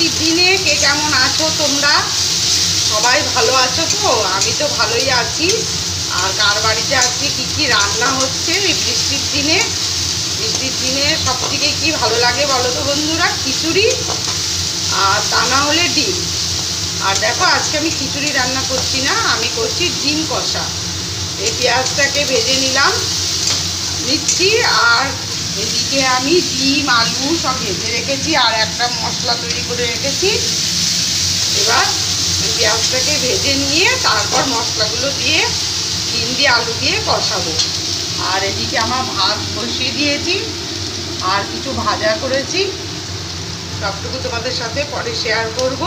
বৃষ্টির দিনে কে কেমন আছো তোমরা? সবাই ভালো আছো তো? আমি তো ভালোই আছি। আর কার বাড়িতে আজকে কী কী রান্না হচ্ছে এই বৃষ্টির দিনে? বৃষ্টির দিনে সবথেকে কি ভালো লাগে বলো তো বন্ধুরা? খিচুড়ি, আর তা না হলে ডিম। আর দেখো আজকে আমি খিচুড়ি রান্না করছি না, আমি করছি ডিম কষা। এই পেঁয়াজটাকে ভেজে নিচ্ছি, আর এদিকে আমি ডিম আলু সব ভেজে রেখেছি, আর একটা মশলা তৈরি করে রেখেছি। এবার পেঁয়াজটাকে ভেজে নিয়ে তারপর মশলাগুলো দিয়ে ডিম দিয়ে আলু দিয়ে কষাবো। আর এদিকে আমার ভাত বসিয়ে দিয়েছি, আর কিছু ভাজা করেছি, সবটুকু তোমাদের সাথে পরে শেয়ার করব।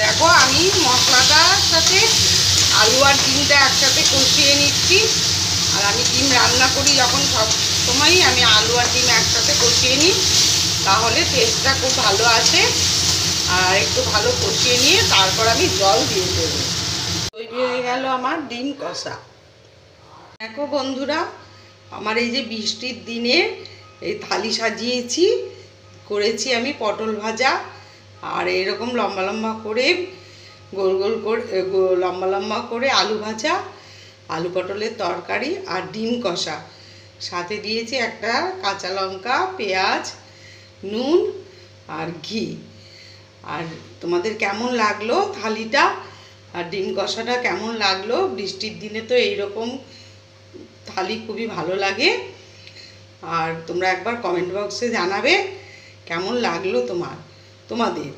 দেখো আমি মশলাটার সাথে আলু আর ডিমটা একসাথে কষিয়ে নিচ্ছি। আর আমি ডিম রান্না করি যখন, সব সময়ই আমি আলু আর ডিম একসাথে কষিয়ে নিই, তাহলে টেস্টটা খুব ভালো আসে। আর একটু ভালো কষিয়ে নিয়ে তারপর আমি জল দিয়ে দেবো। তৈরি হয়ে গেল আমার ডিম কষা। দেখো বন্ধুরা, আমার এই যে বৃষ্টির দিনে এই থালি সাজিয়েছি, করেছি আমি পটল ভাজা, আর এরকম লম্বা লম্বা করে গোল গোল করে লম্বা লম্বা করে আলু ভাজা, আলু পটলের তরকারি, আর ডিম কষা। সাথে দিয়েছি একটা কাঁচা লঙ্কা, পেঁয়াজ, নুন আর ঘি। আর তোমাদের কেমন লাগলো থালিটা আর ডিম কষাটা কেমন লাগলো? বৃষ্টির দিনে তো এইরকম থালি খুবই ভালো লাগে। আর তোমরা একবার কমেন্ট বক্সে জানাবে কেমন লাগলো তোমাদের।